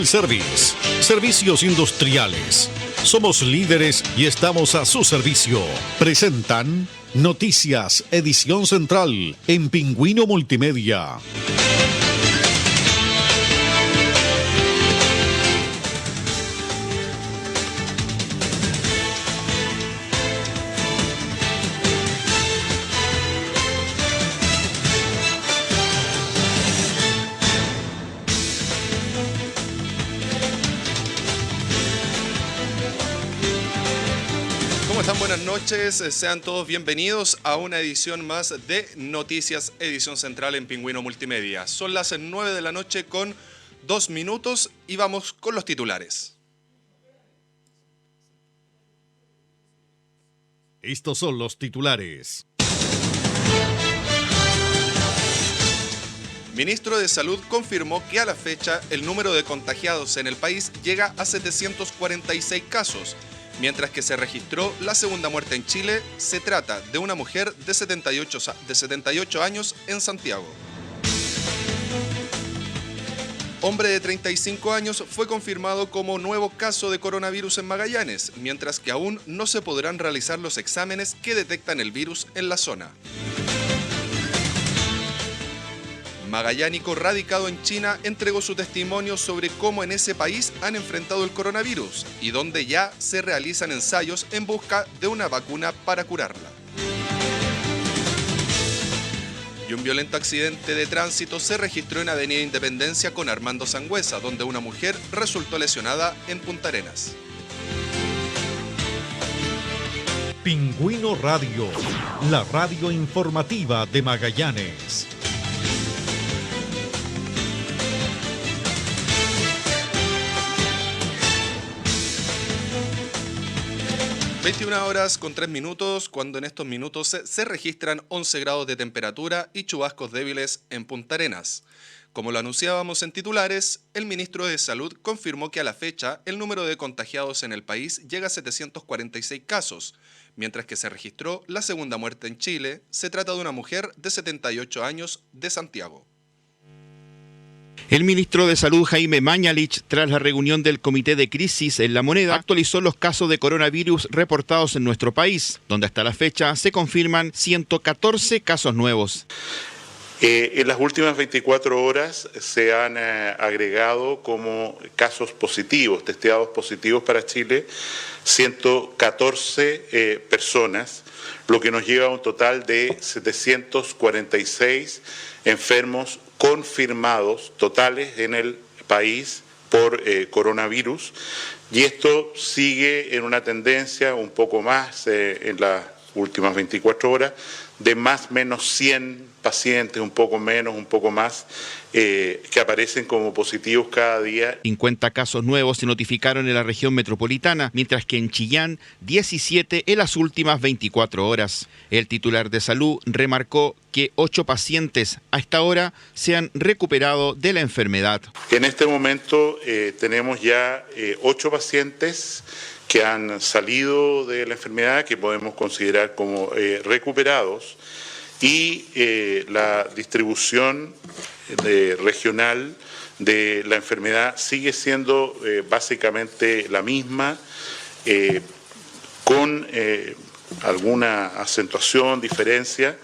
Service, servicios industriales. Somos líderes y estamos a su servicio. Presentan Noticias, edición central, en Pingüino Multimedia. Buenas noches, sean todos bienvenidos a una edición más de Noticias, edición central en Pingüino Multimedia. Son las 9 de la noche con 2 minutos y vamos con los titulares. Estos son los titulares. Ministro de Salud confirmó que a la fecha el número de contagiados en el país llega a 746 casos. Mientras que se registró la segunda muerte en Chile, se trata de una mujer de 78 años en Santiago. Hombre de 35 años fue confirmado como nuevo caso de coronavirus en Magallanes, mientras que aún no se podrán realizar los exámenes que detectan el virus en la zona. Magallánico radicado en China entregó su testimonio sobre cómo en ese país han enfrentado el coronavirus y donde ya se realizan ensayos en busca de una vacuna para curarla. Y un violento accidente de tránsito se registró en Avenida Independencia con Armando Sangüesa, donde una mujer resultó lesionada en Punta Arenas. Pingüino Radio, la radio informativa de Magallanes. 21 horas con 3 minutos, cuando en estos minutos se registran 11 grados de temperatura y chubascos débiles en Punta Arenas. Como lo anunciábamos en titulares, el ministro de Salud confirmó que a la fecha el número de contagiados en el país llega a 746 casos, mientras que se registró la segunda muerte en Chile. Se trata de una mujer de 78 años de Santiago. El ministro de Salud, Jaime Mañalich, tras la reunión del Comité de Crisis en La Moneda, actualizó los casos de coronavirus reportados en nuestro país, donde hasta la fecha se confirman 114 casos nuevos. En las últimas 24 horas se han agregado como casos positivos, testeados positivos para Chile, 114 personas, lo que nos lleva a un total de 746 enfermos confirmados totales en el país por coronavirus, y esto sigue en una tendencia un poco más en las últimas 24 horas de más o menos 100 pacientes, un poco menos, un poco más, que aparecen como positivos cada día. 50 casos nuevos se notificaron en la región metropolitana, mientras que en Chillán 17 en las últimas 24 horas. El titular de salud remarcó que 8 pacientes a esta hora se han recuperado de la enfermedad. En este momento tenemos ya 8 pacientes que han salido de la enfermedad, que podemos considerar como recuperados, y la distribución regional de la enfermedad sigue siendo básicamente la misma, con alguna acentuación, diferencia.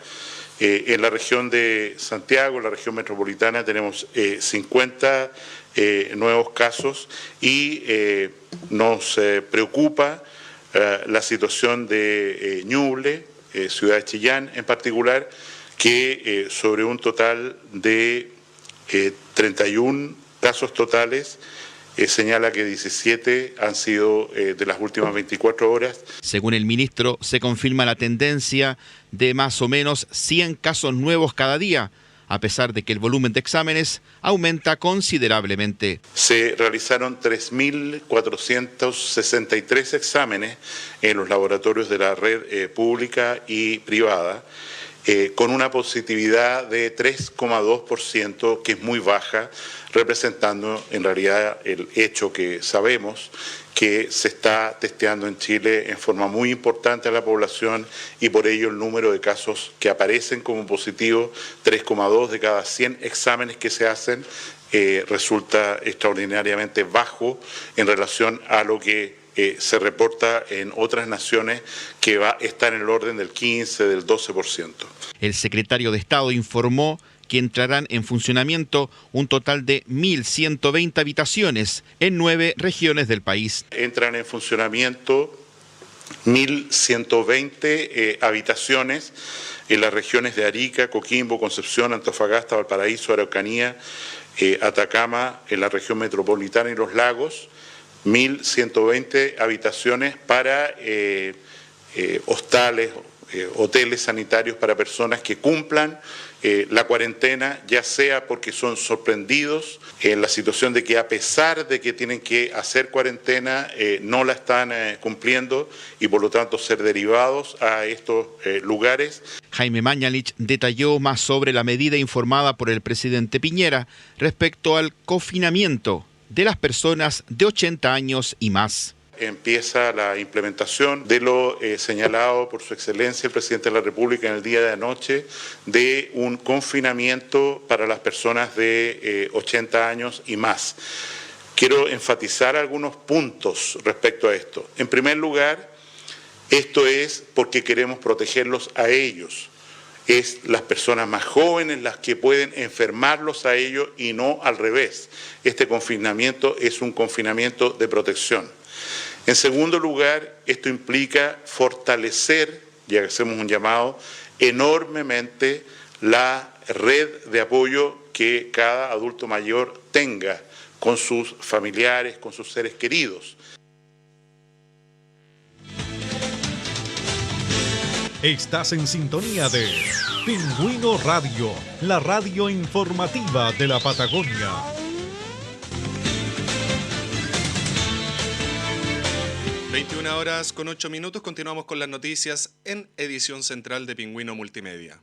En la región de Santiago, en la región metropolitana, tenemos 50 nuevos casos y nos preocupa la situación de Ñuble, ciudad de Chillán en particular, que sobre un total de 31 casos totales, señala que 17 han sido de las últimas 24 horas. Según el ministro, se confirma la tendencia de más o menos 100 casos nuevos cada día, a pesar de que el volumen de exámenes aumenta considerablemente. Se realizaron 3.463 exámenes en los laboratorios de la red pública y privada, con una positividad de 3,2%, que es muy baja, representando en realidad el hecho que sabemos que se está testeando en Chile en forma muy importante a la población, y por ello el número de casos que aparecen como positivos, 3,2 de cada 100 exámenes que se hacen, resulta extraordinariamente bajo en relación a lo que se reporta en otras naciones, que va a estar en el orden del 15, del 12%. El secretario de Estado informó que entrarán en funcionamiento un total de 1.120 habitaciones en 9 regiones del país. Entran en funcionamiento 1.120 habitaciones en las regiones de Arica, Coquimbo, Concepción, Antofagasta, Valparaíso, Araucanía, Atacama, en la región metropolitana y los lagos. 1.120 habitaciones para hostales, hoteles sanitarios para personas que cumplan la cuarentena, ya sea porque son sorprendidos en la situación de que a pesar de que tienen que hacer cuarentena, no la están cumpliendo y por lo tanto ser derivados a estos lugares. Jaime Mañalich detalló más sobre la medida informada por el presidente Piñera respecto al confinamiento de las personas de 80 años y más. Empieza la implementación de lo señalado por su excelencia el presidente de la República en el día de anoche, de un confinamiento para las personas de 80 años y más. Quiero enfatizar algunos puntos respecto a esto. En primer lugar, esto es porque queremos protegerlos a ellos. Es las personas más jóvenes las que pueden enfermarlos a ellos y no al revés. Este confinamiento es un confinamiento de protección. En segundo lugar, esto implica fortalecer, y hacemos un llamado, enormemente la red de apoyo que cada adulto mayor tenga con sus familiares, con sus seres queridos. Estás en sintonía de Pingüino Radio, la radio informativa de la Patagonia. (21 horas 8 minutos), continuamos con las noticias en edición central de Pingüino Multimedia.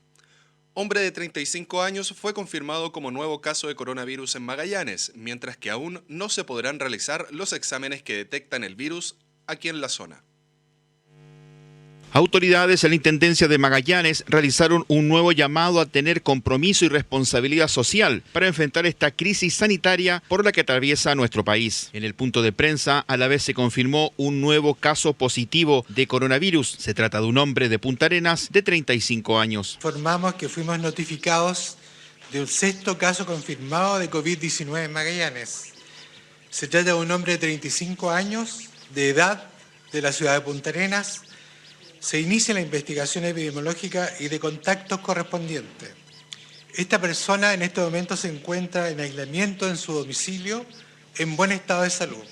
Hombre de 35 años fue confirmado como nuevo caso de coronavirus en Magallanes, mientras que aún no se podrán realizar los exámenes que detectan el virus aquí en la zona. Autoridades en la Intendencia de Magallanes realizaron un nuevo llamado a tener compromiso y responsabilidad social para enfrentar esta crisis sanitaria por la que atraviesa nuestro país. En el punto de prensa, a la vez se confirmó un nuevo caso positivo de coronavirus. Se trata de un hombre de Punta Arenas de 35 años. Informamos que fuimos notificados de un 6º caso confirmado de COVID-19 en Magallanes. Se trata de un hombre de 35 años de edad de la ciudad de Punta Arenas. Se inicia la investigación epidemiológica y de contactos correspondientes. Esta persona en este momento se encuentra en aislamiento en su domicilio, en buen estado de salud.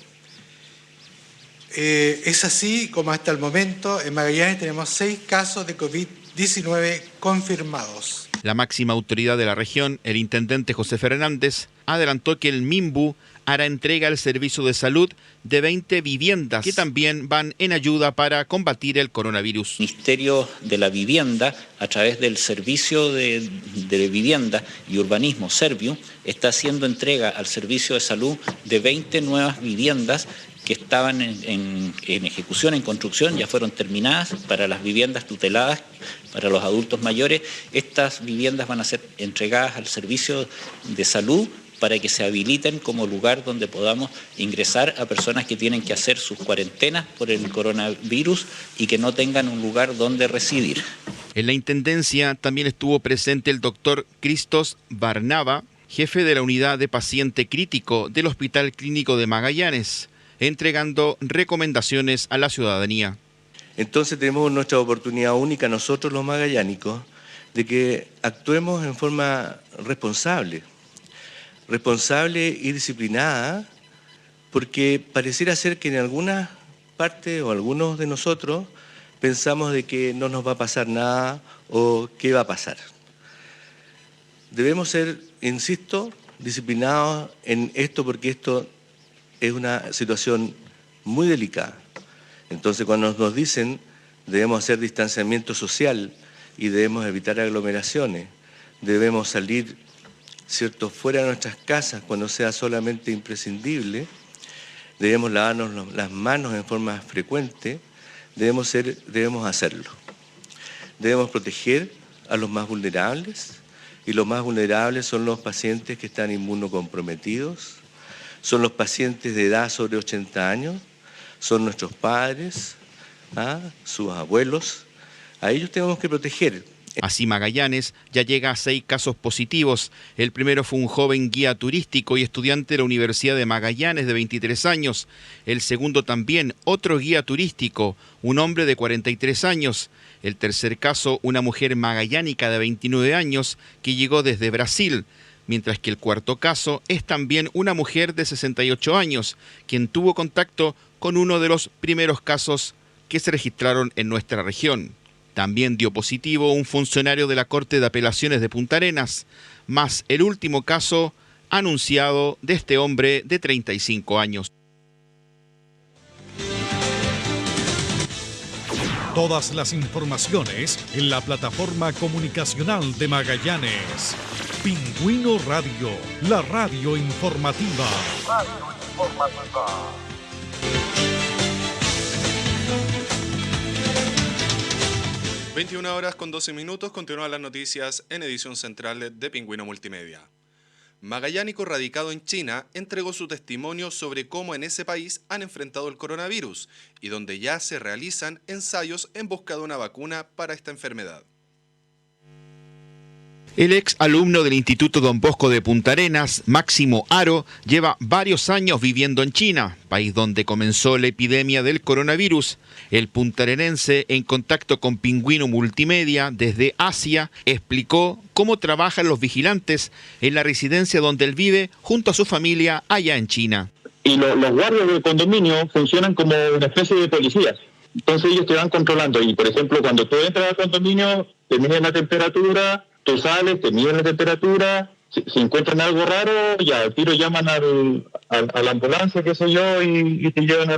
Es así como hasta el momento en Magallanes tenemos 6 casos de COVID-19 confirmados. La máxima autoridad de la región, el intendente José Fernández, adelantó que el MIMBU hará entrega al servicio de salud de 20 viviendas que también van en ayuda para combatir el coronavirus. El Ministerio de la Vivienda, a través del Servicio de Vivienda y Urbanismo, Serviu, está haciendo entrega al servicio de salud de 20 nuevas viviendas que estaban en ejecución, en construcción, ya fueron terminadas para las viviendas tuteladas para los adultos mayores. Estas viviendas van a ser entregadas al servicio de salud para que se habiliten como lugar donde podamos ingresar a personas que tienen que hacer sus cuarentenas por el coronavirus y que no tengan un lugar donde residir. En la Intendencia también estuvo presente el doctor Cristos Barnaba, jefe de la unidad de paciente crítico del Hospital Clínico de Magallanes, entregando recomendaciones a la ciudadanía. Entonces tenemos nuestra oportunidad única nosotros los magallánicos de que actuemos en forma responsable y disciplinada, porque pareciera ser que en algunas partes o algunos de nosotros pensamos de que no nos va a pasar nada o qué va a pasar. Debemos ser, insisto, disciplinados en esto porque esto es una situación muy delicada. Entonces cuando nos dicen debemos hacer distanciamiento social y debemos evitar aglomeraciones, debemos salir, ¿cierto?, fuera de nuestras casas cuando sea solamente imprescindible, debemos lavarnos las manos en forma frecuente, debemos hacerlo. Debemos proteger a los más vulnerables, y los más vulnerables son los pacientes que están inmunocomprometidos, son los pacientes de edad sobre 80 años, son nuestros padres, sus abuelos. A ellos tenemos que proteger. Así Magallanes ya llega a 6 casos positivos. El primero fue un joven guía turístico y estudiante de la Universidad de Magallanes de 23 años. El segundo también, otro guía turístico, un hombre de 43 años. El tercer caso, una mujer magallánica de 29 años que llegó desde Brasil. Mientras que el cuarto caso es también una mujer de 68 años, quien tuvo contacto con uno de los primeros casos que se registraron en nuestra región. También dio positivo un funcionario de la Corte de Apelaciones de Punta Arenas, más el último caso anunciado de este hombre de 35 años. Todas las informaciones en la plataforma comunicacional de Magallanes. Pingüino Radio, la radio informativa. 21 horas con 12 minutos, continúan las noticias en edición central de Pingüino Multimedia. Magallánico radicado en China entregó su testimonio sobre cómo en ese país han enfrentado el coronavirus y donde ya se realizan ensayos en busca de una vacuna para esta enfermedad. El ex alumno del Instituto Don Bosco de Punta Arenas, Máximo Haro, lleva varios años viviendo en China, país donde comenzó la epidemia del coronavirus. El puntarenense, en contacto con Pingüino Multimedia desde Asia, explicó cómo trabajan los vigilantes en la residencia donde él vive junto a su familia allá en China. Y los guardias del condominio funcionan como una especie de policías. Entonces ellos te van controlando y, por ejemplo, cuando tú entras al condominio, te miden la temperatura, tú sales, te miden la temperatura, si encuentran algo raro, ya al tiro llaman a la ambulancia, qué sé yo, y te llevan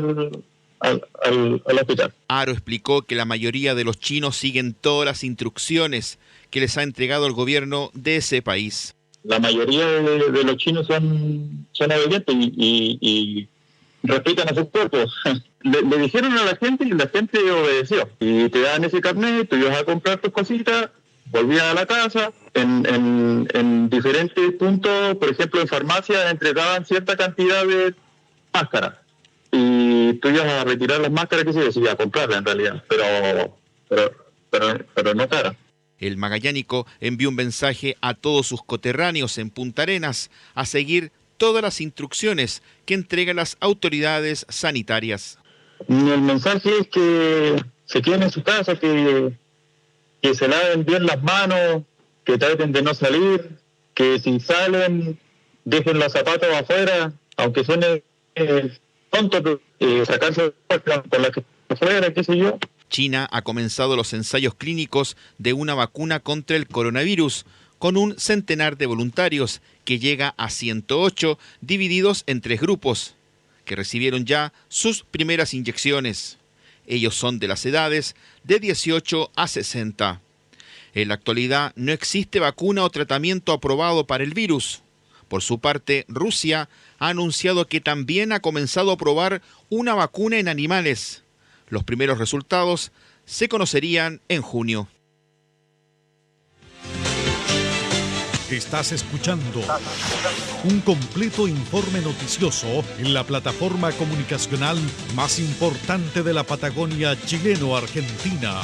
al hospital. Haro explicó que la mayoría de los chinos siguen todas las instrucciones que les ha entregado el gobierno de ese país. La mayoría de los chinos son obedientes y respetan a sus cuerpos. Le dijeron a la gente y la gente obedeció. Y te dan ese carnet, tú ibas a comprar tus cositas, volvías a la casa. En diferentes puntos, por ejemplo en farmacia, entregaban cierta cantidad de máscaras. Y tú ibas a retirar las máscaras que se decía, a comprarlas en realidad, pero no caras. El magallánico envió un mensaje a todos sus coterráneos en Punta Arenas a seguir todas las instrucciones que entregan las autoridades sanitarias. El mensaje es que se queden en su casa, que se laven bien las manos, que traten de no salir, que si salen dejen los zapatos afuera, aunque suene tonto, sacarse con la que afuera, qué sé yo. China ha comenzado los ensayos clínicos de una vacuna contra el coronavirus con un centenar de voluntarios que llega a 108 divididos en 3 grupos que recibieron ya sus primeras inyecciones. Ellos son de las edades de 18 a 60. En la actualidad no existe vacuna o tratamiento aprobado para el virus. Por su parte, Rusia ha anunciado que también ha comenzado a probar una vacuna en animales. Los primeros resultados se conocerían en junio. Estás escuchando un completo informe noticioso en la plataforma comunicacional más importante de la Patagonia chileno-argentina.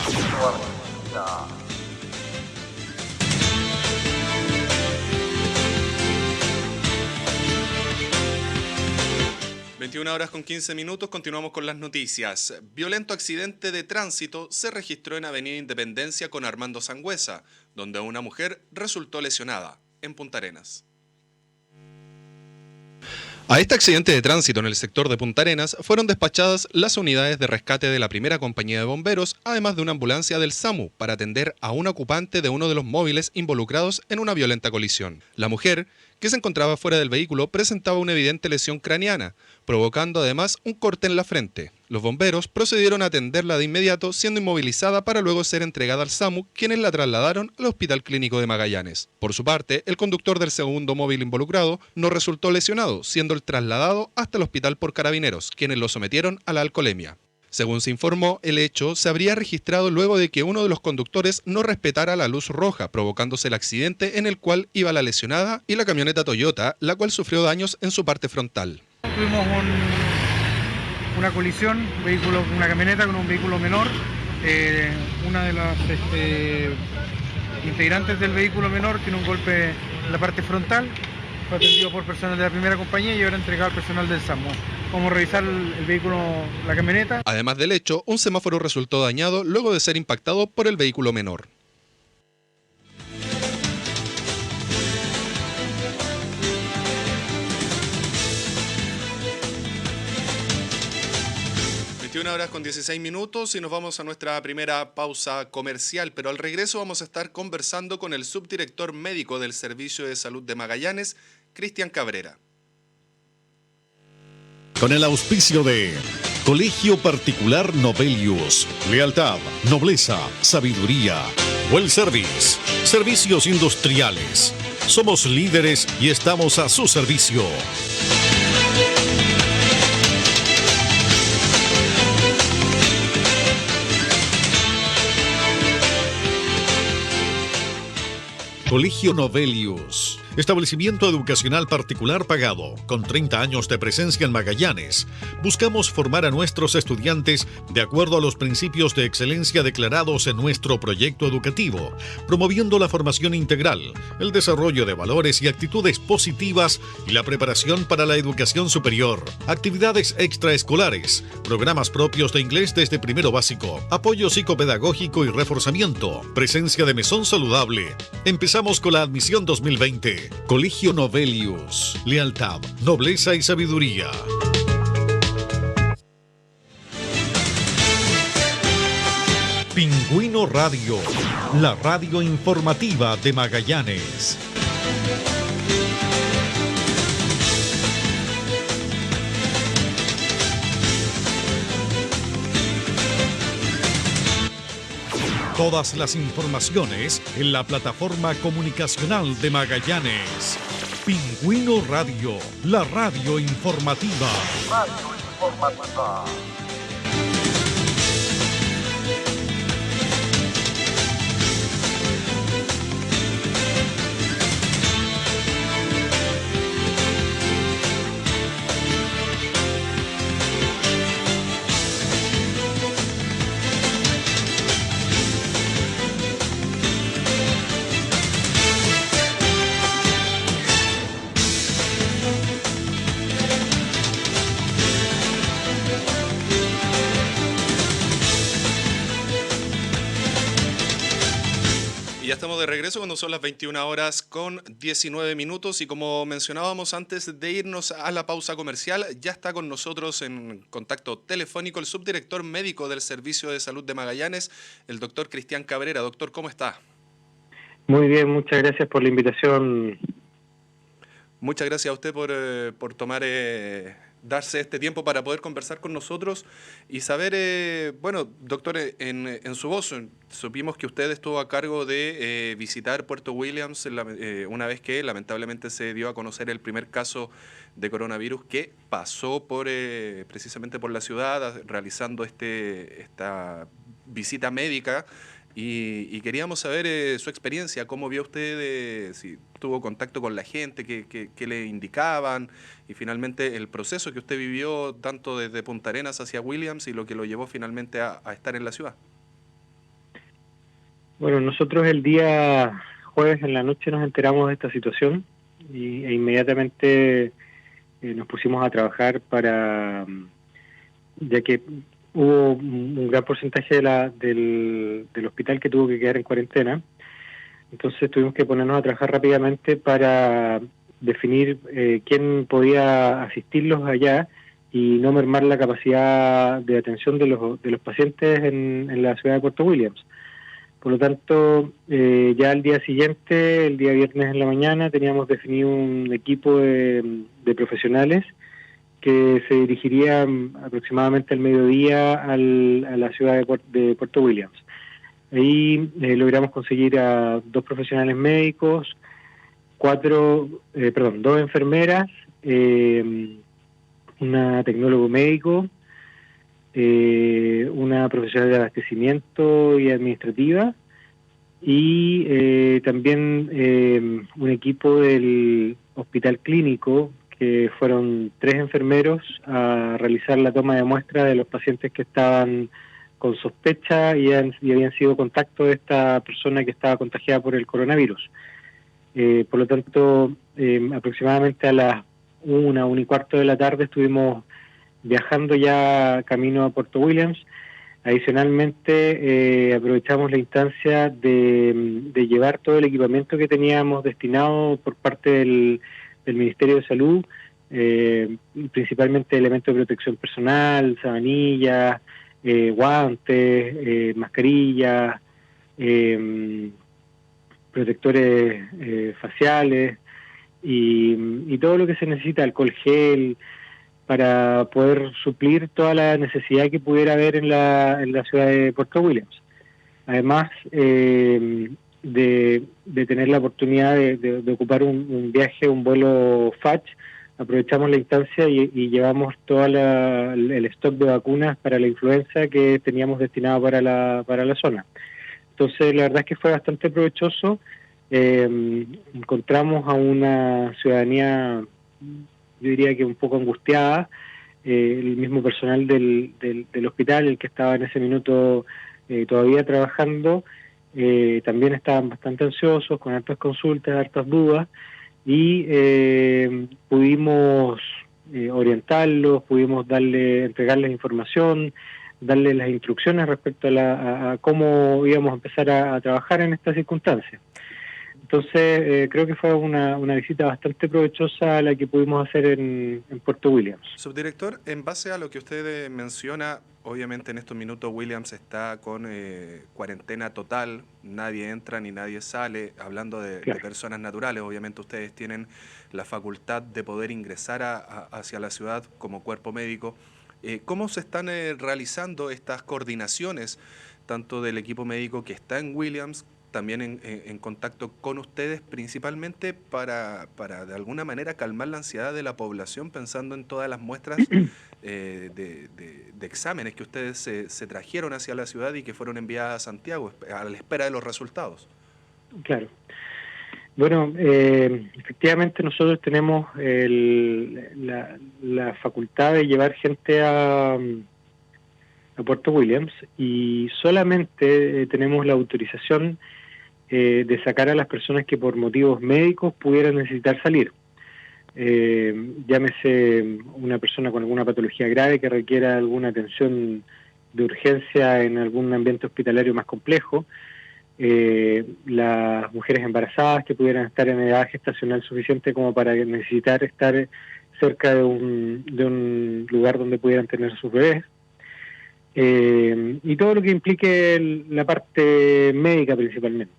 21 horas con 15 minutos, continuamos con las noticias. Violento accidente de tránsito se registró en Avenida Independencia con Armando Sangüesa, donde una mujer resultó lesionada en Punta Arenas. A este accidente de tránsito en el sector de Punta Arenas fueron despachadas las unidades de rescate de la primera compañía de bomberos, además de una ambulancia del SAMU, para atender a un ocupante de uno de los móviles involucrados en una violenta colisión. La mujer, que se encontraba fuera del vehículo, presentaba una evidente lesión craneana, provocando además un corte en la frente. Los bomberos procedieron a atenderla de inmediato, siendo inmovilizada para luego ser entregada al SAMU, quienes la trasladaron al Hospital Clínico de Magallanes. Por su parte, el conductor del segundo móvil involucrado no resultó lesionado, siendo el trasladado hasta el hospital por carabineros, quienes lo sometieron a la alcoholemia. Según se informó, el hecho se habría registrado luego de que uno de los conductores no respetara la luz roja, provocándose el accidente en el cual iba la lesionada y la camioneta Toyota, la cual sufrió daños en su parte frontal. Tuvimos una colisión, una camioneta con un vehículo menor. Una de las integrantes del vehículo menor tiene un golpe en la parte frontal. Fue atendido por personal de la primera compañía y ahora entregado al personal del SAMU. Vamos a revisar el vehículo, la camioneta. Además del hecho, un semáforo resultó dañado luego de ser impactado por el vehículo menor. Horas con 16 minutos y nos vamos a nuestra primera pausa comercial, pero al regreso vamos a estar conversando con el subdirector médico del Servicio de Salud de Magallanes, Cristian Cabrera. Con el auspicio de Colegio Particular Novelius, lealtad, nobleza, sabiduría, Well Service, servicios industriales. Somos líderes y estamos a su servicio. Colegio Novelius, establecimiento educacional particular pagado, con 30 años de presencia en Magallanes. Buscamos formar a nuestros estudiantes de acuerdo a los principios de excelencia declarados en nuestro proyecto educativo, promoviendo la formación integral, el desarrollo de valores y actitudes positivas y la preparación para la educación superior, actividades extraescolares, programas propios de inglés desde primero básico, apoyo psicopedagógico y reforzamiento, presencia de mesón saludable. Empezamos con la admisión 2020. Colegio Novelius, lealtad, nobleza y sabiduría. Pingüino Radio, la radio informativa de Magallanes. Todas las informaciones en la plataforma comunicacional de Magallanes. Pingüino Radio, la radio informativa. Ya estamos de regreso cuando son las 21 horas con 19 minutos y como mencionábamos antes de irnos a la pausa comercial, ya está con nosotros en contacto telefónico el subdirector médico del Servicio de Salud de Magallanes, el doctor Cristian Cabrera. Doctor, ¿cómo está? Muy bien, muchas gracias por la invitación. Muchas gracias a usted por tomar... darse este tiempo para poder conversar con nosotros y saber, bueno, doctor, en su voz, supimos que usted estuvo a cargo de visitar Puerto Williams una vez que lamentablemente se dio a conocer el primer caso de coronavirus que pasó precisamente por la ciudad realizando esta visita médica. Y queríamos saber su experiencia, cómo vio usted, si tuvo contacto con la gente, qué le indicaban, y finalmente el proceso que usted vivió tanto desde Punta Arenas hacia Williams y lo que lo llevó finalmente a estar en la ciudad. Bueno, nosotros el día jueves en la noche nos enteramos de esta situación e inmediatamente nos pusimos a trabajar ya que hubo un gran porcentaje del hospital que tuvo que quedar en cuarentena. Entonces tuvimos que ponernos a trabajar rápidamente para definir quién podía asistirlos allá y no mermar la capacidad de atención de los pacientes en la ciudad de Puerto Williams. Por lo tanto, ya al día siguiente, el día viernes en la mañana, teníamos definido un equipo de profesionales que se dirigiría aproximadamente al mediodía a la ciudad de Puerto Williams. Ahí logramos conseguir a 2 profesionales médicos, 2 enfermeras, una tecnólogo médico, una profesional de abastecimiento y administrativa, y también un equipo del hospital clínico, que fueron 3 enfermeros a realizar la toma de muestra de los pacientes que estaban con sospecha y habían sido contacto de esta persona que estaba contagiada por el coronavirus. Por lo tanto, aproximadamente a las 1:15 de la tarde estuvimos viajando ya camino a Puerto Williams. Adicionalmente, aprovechamos la instancia de llevar todo el equipamiento que teníamos destinado por parte del Ministerio de Salud, principalmente elementos de protección personal, sabanillas, guantes, mascarillas, protectores faciales y todo lo que se necesita, alcohol gel, para poder suplir toda la necesidad que pudiera haber en la ciudad de Puerto Williams. Además de tener la oportunidad de ocupar un viaje, un vuelo FACH, aprovechamos la instancia y llevamos todo el stock de vacunas para la influenza que teníamos destinado para la zona. Entonces, la verdad es que fue bastante provechoso. Encontramos a una ciudadanía, yo diría que un poco angustiada. El mismo personal del hospital, el que estaba en ese minuto todavía trabajando, también estaban bastante ansiosos, con hartas consultas, hartas dudas, y pudimos orientarlos, pudimos entregarles información, darles las instrucciones respecto a cómo íbamos a empezar a trabajar en estas circunstancias. Entonces, creo que fue una visita bastante provechosa la que pudimos hacer en Puerto Williams. Subdirector, en base a lo que usted menciona, obviamente en estos minutos Williams está con cuarentena total, nadie entra ni nadie sale, hablando de personas naturales. Obviamente ustedes tienen la facultad de poder ingresar hacia la ciudad como cuerpo médico. ¿Cómo se están realizando estas coordinaciones, tanto del equipo médico que está en Williams, también en contacto con ustedes, principalmente para de alguna manera calmar la ansiedad de la población, pensando en todas las muestras de exámenes que ustedes se trajeron hacia la ciudad y que fueron enviadas a Santiago a la espera de los resultados? Claro. Bueno, efectivamente nosotros tenemos la facultad de llevar gente a Puerto Williams, y solamente tenemos la autorización de sacar a las personas que por motivos médicos pudieran necesitar salir. Llámese una persona con alguna patología grave que requiera alguna atención de urgencia en algún ambiente hospitalario más complejo, las mujeres embarazadas que pudieran estar en edad gestacional suficiente como para necesitar estar cerca de un lugar donde pudieran tener sus bebés, y todo lo que implique la parte médica principalmente.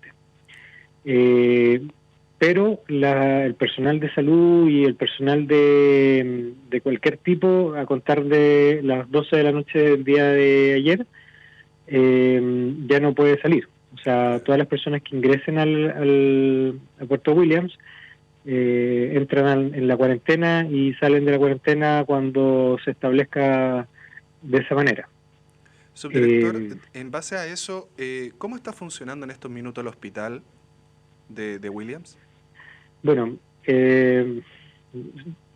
Pero el personal de salud y el personal de cualquier tipo, a contar de las 12 de la noche del día de ayer, ya no puede salir. O sea, todas las personas que ingresen a Puerto Williams entran en la cuarentena y salen de la cuarentena cuando se establezca de esa manera. Subdirector, en base a eso, ¿cómo está funcionando en estos minutos el hospital de Williams? Bueno,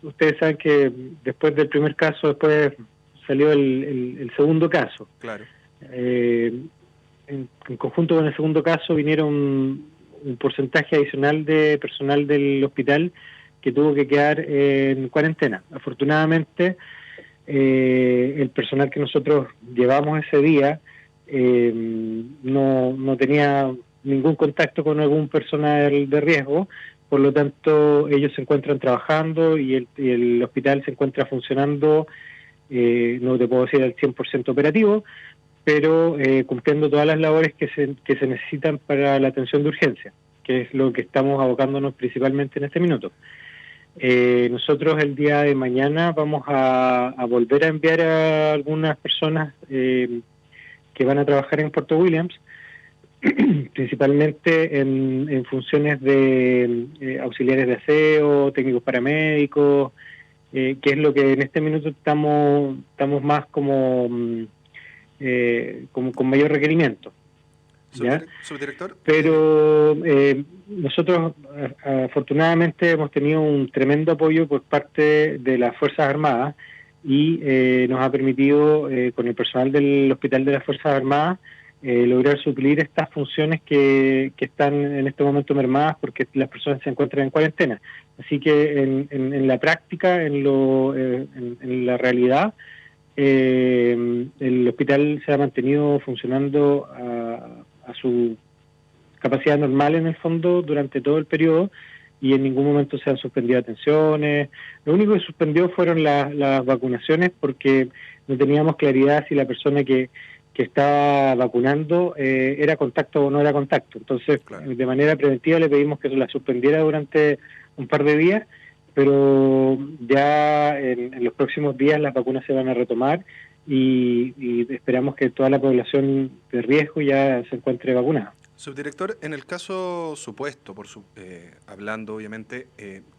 ustedes saben que después del primer caso, después salió el segundo caso. Claro. En conjunto con el segundo caso vinieron un porcentaje adicional de personal del hospital que tuvo que quedar en cuarentena. Afortunadamente, el personal que nosotros llevamos ese día no tenía ningún contacto con algún personal de riesgo, por lo tanto ellos se encuentran trabajando y el hospital se encuentra funcionando, no te puedo decir al 100% operativo, pero cumpliendo todas las labores que se necesitan para la atención de urgencia, que es lo que estamos abocándonos principalmente en este minuto. Nosotros el día de mañana vamos a volver a enviar a algunas personas que van a trabajar en Puerto Williams, principalmente en funciones de auxiliares de aseo, técnicos paramédicos, que es lo que en este minuto estamos más como con mayor requerimiento. ¿Ya? Subdirector. Pero nosotros afortunadamente hemos tenido un tremendo apoyo por parte de las Fuerzas Armadas y nos ha permitido con el personal del Hospital de las Fuerzas Armadas lograr suplir estas funciones que están en este momento mermadas porque las personas se encuentran en cuarentena. Así que en la práctica, en la realidad, el hospital se ha mantenido funcionando a su capacidad normal en el fondo durante todo el periodo y en ningún momento se han suspendido atenciones. Lo único que suspendió fueron las vacunaciones porque no teníamos claridad si la persona que estaba vacunando era contacto o no era contacto. Entonces, claro, de manera preventiva le pedimos que se la suspendiera durante un par de días, pero ya en los próximos días las vacunas se van a retomar y esperamos que toda la población de riesgo ya se encuentre vacunada. Subdirector, en el caso supuesto, hablando obviamente,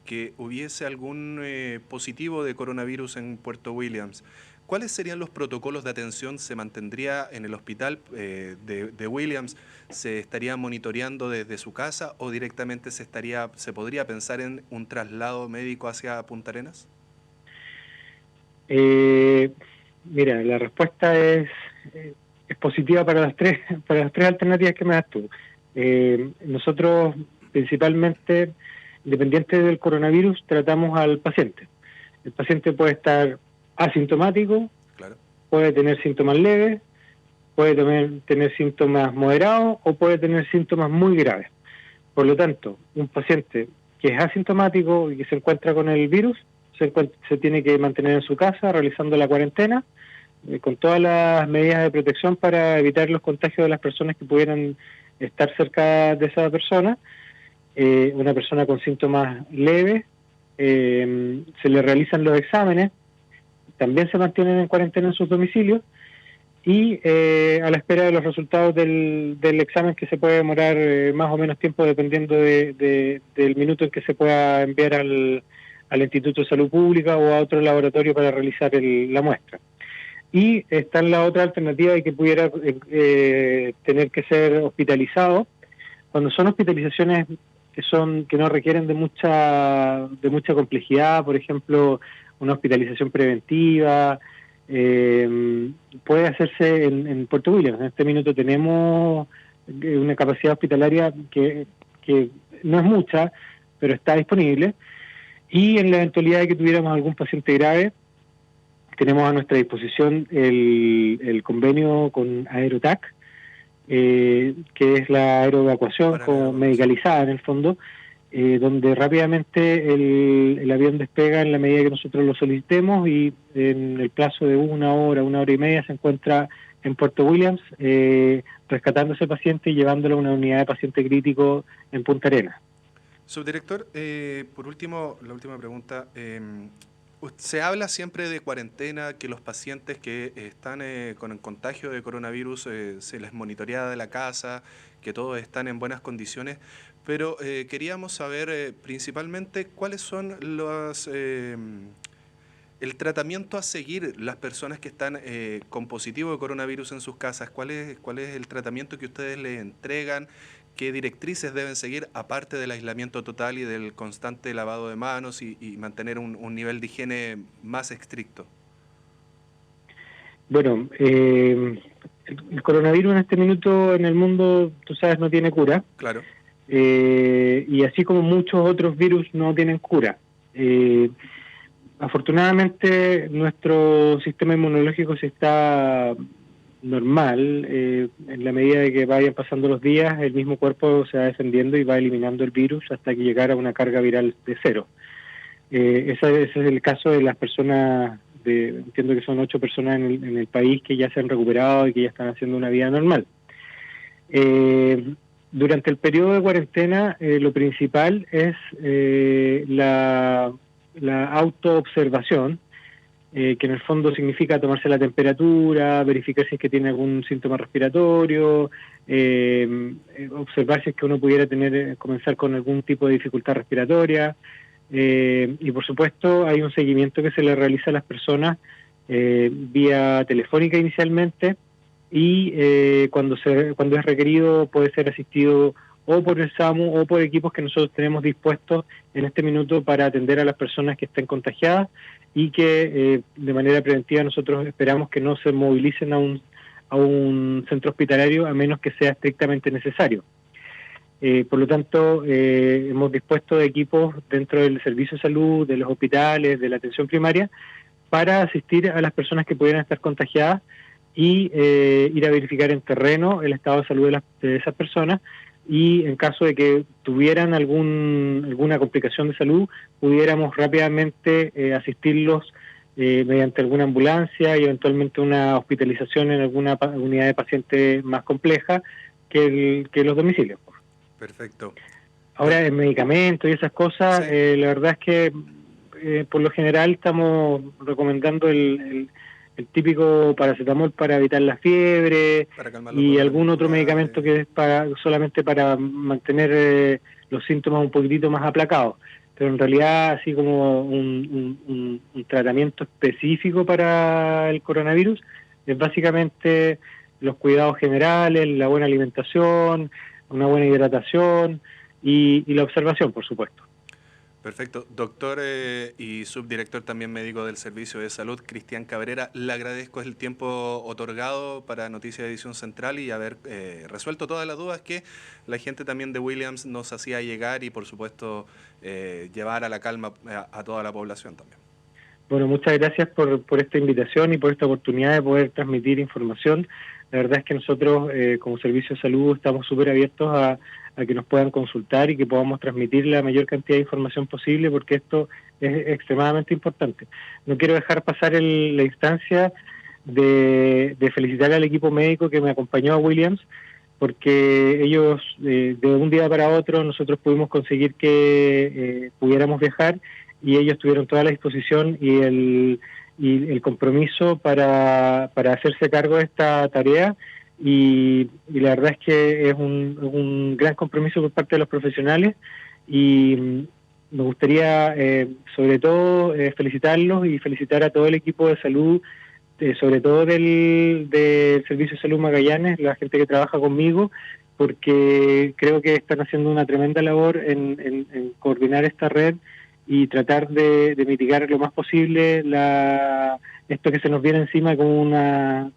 que hubiese algún positivo de coronavirus en Puerto Williams, ¿cuáles serían los protocolos de atención? ¿Se mantendría en el hospital de Williams? ¿Se estaría monitoreando desde su casa o directamente se podría pensar en un traslado médico hacia Punta Arenas? Mira, la respuesta es positiva para las tres alternativas que me das tú. Nosotros, principalmente, independiente del coronavirus, tratamos al paciente. El paciente puede estar asintomático, claro, puede tener síntomas leves, puede tener síntomas moderados o puede tener síntomas muy graves. Por lo tanto, un paciente que es asintomático y que se encuentra con el virus, se tiene que mantener en su casa realizando la cuarentena, con todas las medidas de protección para evitar los contagios de las personas que pudieran estar cerca de esa persona. Una persona con síntomas leves, se le realizan los exámenes, también se mantienen en cuarentena en sus domicilios y a la espera de los resultados del examen, que se puede demorar más o menos tiempo dependiendo del minuto en que se pueda enviar al Instituto de Salud Pública o a otro laboratorio para realizar la muestra. Y está la otra alternativa de que pudiera tener que ser hospitalizado. Cuando son hospitalizaciones que no requieren de mucha complejidad, por ejemplo, una hospitalización preventiva, puede hacerse en Puerto Williams. En este minuto tenemos una capacidad hospitalaria que no es mucha, pero está disponible. Y en la eventualidad de que tuviéramos algún paciente grave, tenemos a nuestra disposición el convenio con Aerotac, que es la aeroevacuación medicalizada en el fondo, donde rápidamente el avión despega en la medida que nosotros lo solicitemos y en el plazo de una hora y media se encuentra en Puerto Williams rescatando a ese paciente y llevándolo a una unidad de paciente crítico en Punta Arenas. Subdirector, por último, la última pregunta. Se habla siempre de cuarentena, que los pacientes que están con el contagio de coronavirus se les monitorea de la casa, que todos están en buenas condiciones, pero queríamos saber principalmente cuáles son el tratamiento a seguir las personas que están con positivo de coronavirus en sus casas. ¿Cuál es el tratamiento que ustedes les entregan? ¿Qué directrices deben seguir, aparte del aislamiento total y del constante lavado de manos y mantener un nivel de higiene más estricto? Bueno, el coronavirus en este minuto en el mundo, tú sabes, no tiene cura. Claro. Y así como muchos otros virus no tienen cura. Afortunadamente, nuestro sistema inmunológico se está normal, en la medida de que vayan pasando los días, el mismo cuerpo se va defendiendo y va eliminando el virus hasta que llegara a una carga viral de 0. Ese es el caso de las personas, entiendo que son 8 personas en el país que ya se han recuperado y que ya están haciendo una vida normal. Durante el periodo de cuarentena, lo principal es la autoobservación, que en el fondo significa tomarse la temperatura, verificar si es que tiene algún síntoma respiratorio, observar si es que uno pudiera comenzar con algún tipo de dificultad respiratoria, y por supuesto hay un seguimiento que se le realiza a las personas vía telefónica inicialmente, y cuando es requerido puede ser asistido o por el SAMU o por equipos que nosotros tenemos dispuestos en este minuto para atender a las personas que estén contagiadas, y que de manera preventiva nosotros esperamos que no se movilicen a un centro hospitalario a menos que sea estrictamente necesario. Por lo tanto, hemos dispuesto de equipos dentro del servicio de salud, de los hospitales, de la atención primaria, para asistir a las personas que pudieran estar contagiadas y ir a verificar en terreno el estado de salud de esas personas, y en caso de que tuvieran alguna complicación de salud, pudiéramos rápidamente asistirlos mediante alguna ambulancia y eventualmente una hospitalización en alguna unidad de paciente más compleja que los domicilios. Perfecto. Ahora, el medicamento y esas cosas, sí. La verdad es que por lo general estamos recomendando el típico paracetamol para evitar la fiebre y algún otro medicamento que es solamente para mantener los síntomas un poquitito más aplacados. Pero en realidad, así como un tratamiento específico para el coronavirus, es básicamente los cuidados generales, la buena alimentación, una buena hidratación y la observación, por supuesto. Perfecto. Doctor y subdirector también médico del Servicio de Salud, Cristian Cabrera, le agradezco el tiempo otorgado para Noticias Edición Central y haber resuelto todas las dudas que la gente también de Williams nos hacía llegar, y por supuesto llevar a la calma a toda la población también. Bueno, muchas gracias por esta invitación y por esta oportunidad de poder transmitir información. La verdad es que nosotros como Servicio de Salud estamos súper abiertos a que nos puedan consultar y que podamos transmitir la mayor cantidad de información posible, porque esto es extremadamente importante. No quiero dejar pasar la instancia de felicitar al equipo médico que me acompañó a Williams, porque ellos de un día para otro nosotros pudimos conseguir que pudiéramos viajar, y ellos tuvieron toda la disposición y el compromiso para hacerse cargo de esta tarea. Y la verdad es que es un gran compromiso por parte de los profesionales, y me gustaría sobre todo felicitarlos y felicitar a todo el equipo de salud, sobre todo del Servicio de Salud Magallanes, la gente que trabaja conmigo, porque creo que están haciendo una tremenda labor en coordinar esta red y tratar de mitigar lo más posible esto que se nos viene encima como una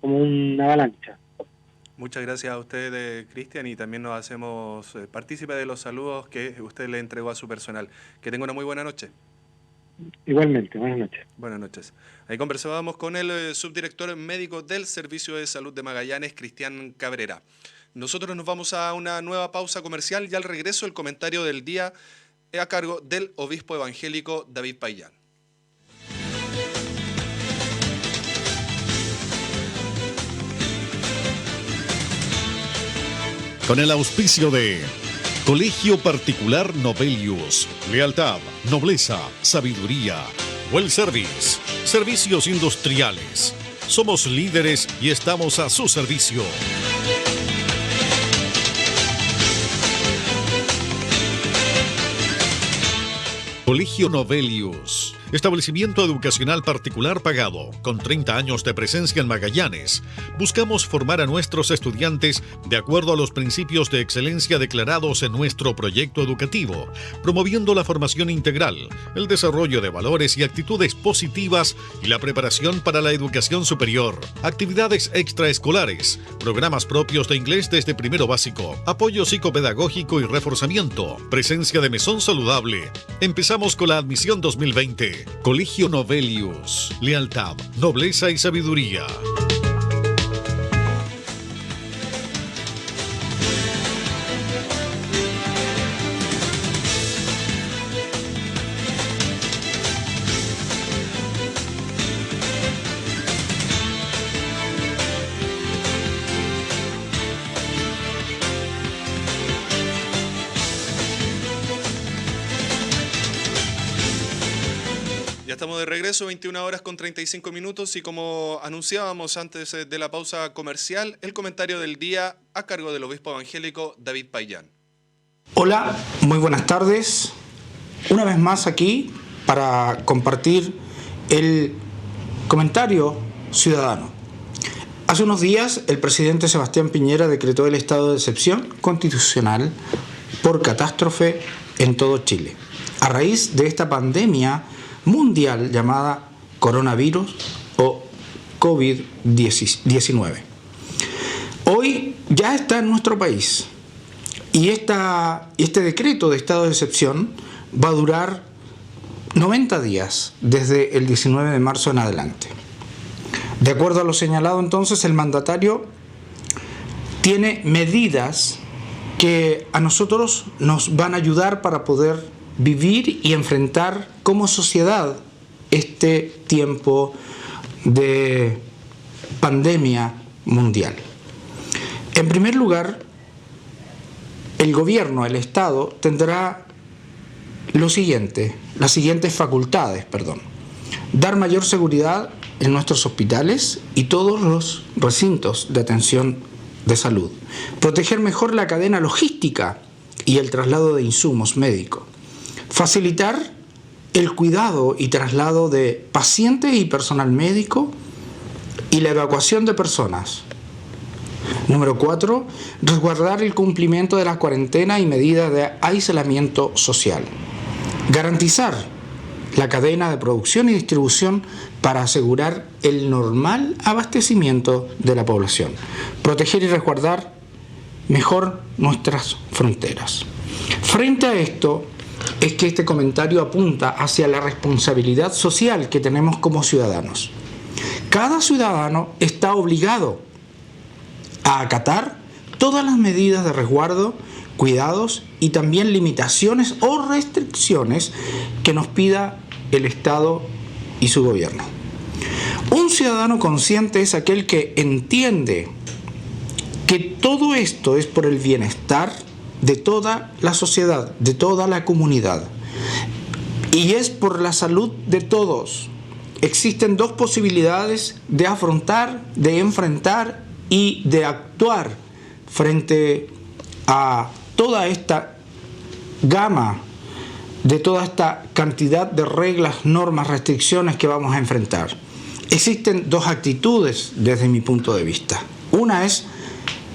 avalancha. Muchas gracias a usted, Cristian, y también nos hacemos partícipe de los saludos que usted le entregó a su personal. Que tenga una muy buena noche. Igualmente, buenas noches. Buenas noches. Ahí conversábamos con el subdirector médico del Servicio de Salud de Magallanes, Cristian Cabrera. Nosotros nos vamos a una nueva pausa comercial y al regreso el comentario del día a cargo del obispo evangélico David Payán. Con el auspicio de Colegio Particular Novelius, lealtad, nobleza, sabiduría, Well Service, servicios industriales. Somos líderes y estamos a su servicio. Colegio Novelius, establecimiento educacional particular pagado, con 30 años de presencia en Magallanes. Buscamos formar a nuestros estudiantes de acuerdo a los principios de excelencia declarados en nuestro proyecto educativo, promoviendo la formación integral, el desarrollo de valores y actitudes positivas y la preparación para la educación superior. Actividades extraescolares, programas propios de inglés desde primero básico, apoyo psicopedagógico y reforzamiento, presencia de mesón saludable. Empezamos con la admisión 2020. Colegio Novelius, lealtad, nobleza y sabiduría. Estamos de regreso, 21 horas con 35 minutos, y como anunciábamos antes de la pausa comercial, el comentario del día a cargo del obispo evangélico David Payán. Hola, muy buenas tardes. una vez más aquí para compartir el comentario ciudadano. Hace unos días el presidente Sebastián Piñera decretó el estado de excepción constitucional por catástrofe en todo Chile, a raíz de esta pandemia mundial llamada coronavirus o COVID-19. Hoy ya está en nuestro país y este decreto de estado de excepción va a durar 90 días desde el 19 de marzo en adelante. De acuerdo a lo señalado entonces, el mandatario tiene medidas que a nosotros nos van a ayudar para poder vivir y enfrentar como sociedad este tiempo de pandemia mundial. En primer lugar, el gobierno, el Estado, tendrá las siguientes facultades. Dar mayor seguridad en nuestros hospitales y todos los recintos de atención de salud. Proteger mejor la cadena logística y el traslado de insumos médicos. Facilitar el cuidado y traslado de pacientes y personal médico y la evacuación de personas. Número 4, resguardar el cumplimiento de la cuarentena y medidas de aislamiento social. Garantizar la cadena de producción y distribución para asegurar el normal abastecimiento de la población. Proteger y resguardar mejor nuestras fronteras. Frente a esto, es que este comentario apunta hacia la responsabilidad social que tenemos como ciudadanos. Cada ciudadano está obligado a acatar todas las medidas de resguardo, cuidados y también limitaciones o restricciones que nos pida el Estado y su gobierno. Un ciudadano consciente es aquel que entiende que todo esto es por el bienestar de toda la sociedad, de toda la comunidad, y es por la salud de todos. Existen dos posibilidades de afrontar, de enfrentar y de actuar frente a toda esta gama, de toda esta cantidad de reglas, normas, restricciones que vamos a enfrentar. Existen dos actitudes desde mi punto de vista. Una es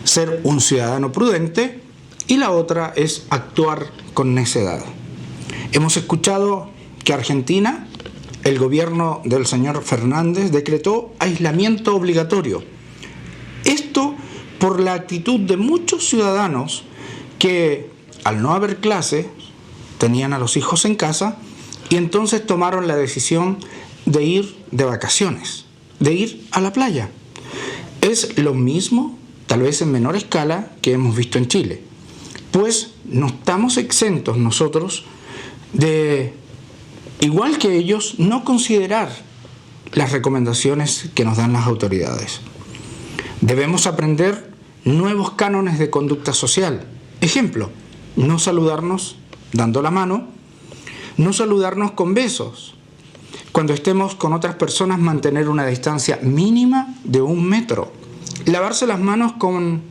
ser un ciudadano prudente y la otra es actuar con necedad. Hemos escuchado que Argentina, el gobierno del señor Fernández, decretó aislamiento obligatorio. Esto por la actitud de muchos ciudadanos que, al no haber clase, tenían a los hijos en casa y entonces tomaron la decisión de ir de vacaciones, de ir a la playa. Es lo mismo, tal vez en menor escala, que hemos visto en Chile. Pues no estamos exentos nosotros de, igual que ellos, no considerar las recomendaciones que nos dan las autoridades. Debemos aprender nuevos cánones de conducta social. Ejemplo, no saludarnos dando la mano, no saludarnos con besos. Cuando estemos con otras personas, mantener una distancia mínima de 1 metro. Lavarse las manos con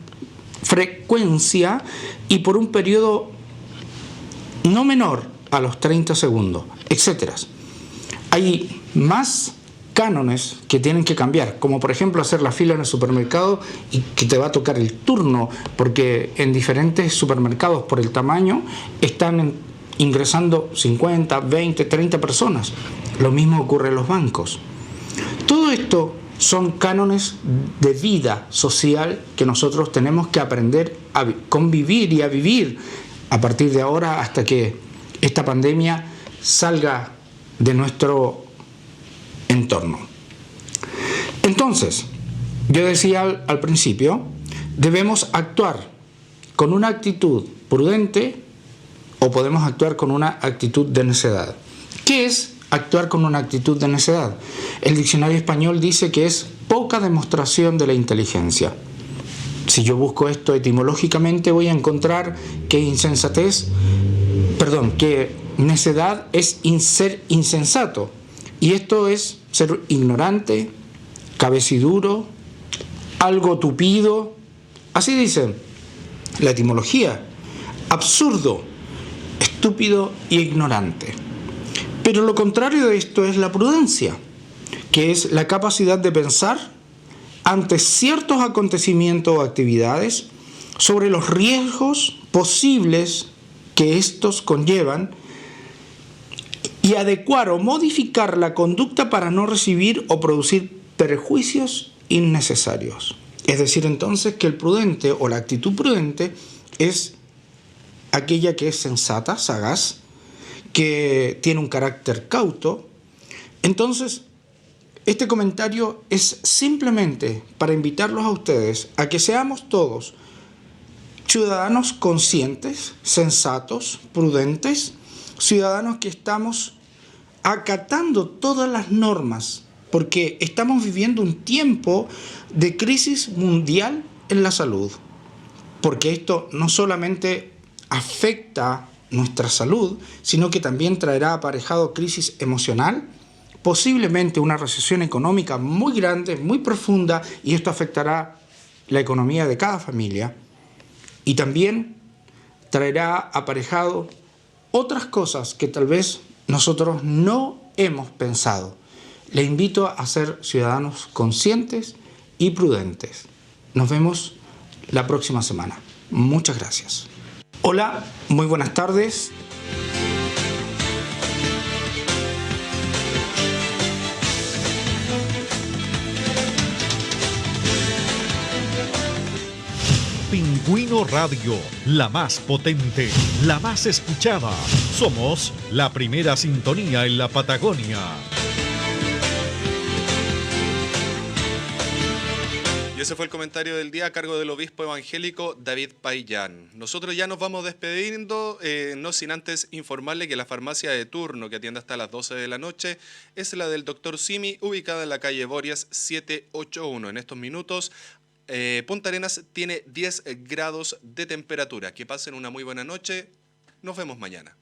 frecuencia y por un periodo no menor a los 30 segundos, etc. Hay más cánones que tienen que cambiar, como por ejemplo hacer la fila en el supermercado y que te va a tocar el turno, porque en diferentes supermercados por el tamaño están ingresando 50, 20, 30 personas. Lo mismo ocurre en los bancos. Todo esto son cánones de vida social que nosotros tenemos que aprender a convivir y a vivir a partir de ahora hasta que esta pandemia salga de nuestro entorno. Entonces, yo decía al principio, debemos actuar con una actitud prudente o podemos actuar con una actitud de necedad. ¿Qué es actuar con una actitud de necedad? El diccionario español dice que es poca demostración de la inteligencia. Si yo busco esto etimológicamente voy a encontrar que que necedad es ser insensato. Y esto es ser ignorante, cabeciduro, algo tupido. Así dice la etimología. Absurdo, estúpido y ignorante. Pero lo contrario de esto es la prudencia, que es la capacidad de pensar ante ciertos acontecimientos o actividades sobre los riesgos posibles que estos conllevan y adecuar o modificar la conducta para no recibir o producir perjuicios innecesarios. Es decir, entonces, que el prudente o la actitud prudente es aquella que es sensata, sagaz, que tiene un carácter cauto. Entonces, este comentario es simplemente para invitarlos a ustedes a que seamos todos ciudadanos conscientes, sensatos, prudentes, ciudadanos que estamos acatando todas las normas, porque estamos viviendo un tiempo de crisis mundial en la salud, porque esto no solamente afecta nuestra salud, sino que también traerá aparejado crisis emocional, posiblemente una recesión económica muy grande, muy profunda, y esto afectará la economía de cada familia, y también traerá aparejado otras cosas que tal vez nosotros no hemos pensado. Le invito a ser ciudadanos conscientes y prudentes. Nos vemos la próxima semana. Muchas gracias. Hola, muy buenas tardes. Pingüino Radio, la más potente, la más escuchada. Somos la primera sintonía en la Patagonia. Y ese fue el comentario del día a cargo del obispo evangélico David Payán. Nosotros ya nos vamos despidiendo, no sin antes informarle que la farmacia de turno que atiende hasta las 12 de la noche es la del Dr. Simi, ubicada en la calle Borias 781. En estos minutos, Punta Arenas tiene 10 grados de temperatura. Que pasen una muy buena noche. Nos vemos mañana.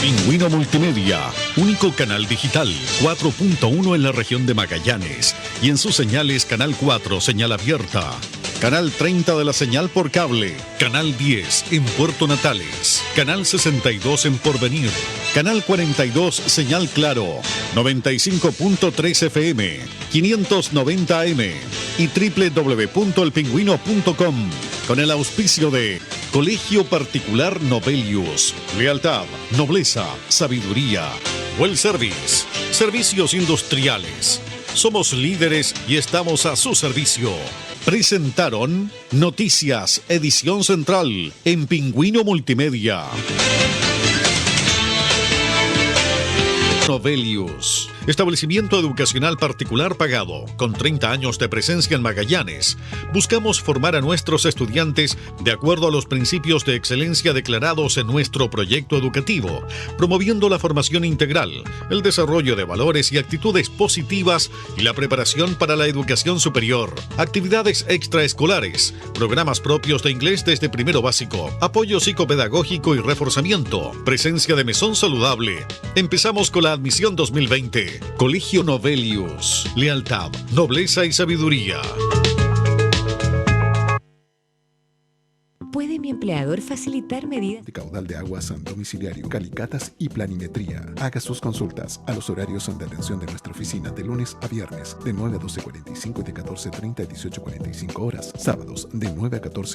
Pingüino Multimedia, único canal digital, 4.1 en la región de Magallanes y en sus señales Canal 4, señal abierta, Canal 30 de la señal por cable, Canal 10 en Puerto Natales, Canal 62 en Porvenir, Canal 42 señal Claro, 95.3 FM, 590 AM y www.elpingüino.com con el auspicio de Colegio Particular Novelius, lealtad, nobleza, sabiduría, Well Service, servicios industriales. Somos líderes y estamos a su servicio. Presentaron Noticias, edición central en Pingüino Multimedia. Novelius, establecimiento educacional particular pagado, con 30 años de presencia en Magallanes. Buscamos formar a nuestros estudiantes de acuerdo a los principios de excelencia declarados en nuestro proyecto educativo, promoviendo la formación integral, el desarrollo de valores y actitudes positivas y la preparación para la educación superior, actividades extraescolares, programas propios de inglés desde primero básico, apoyo psicopedagógico y reforzamiento, presencia de mesón saludable. Empezamos con la admisión 2020. Colegio Novelius. Lealtad, nobleza y sabiduría. ¿Puede mi empleador facilitar medidas de caudal de aguas domiciliario, calicatas y planimetría? Haga sus consultas a los horarios de atención de nuestra oficina de lunes a viernes de 9 a 12:45 y de 14:30 a 18:45 horas. Sábados de 9 a 14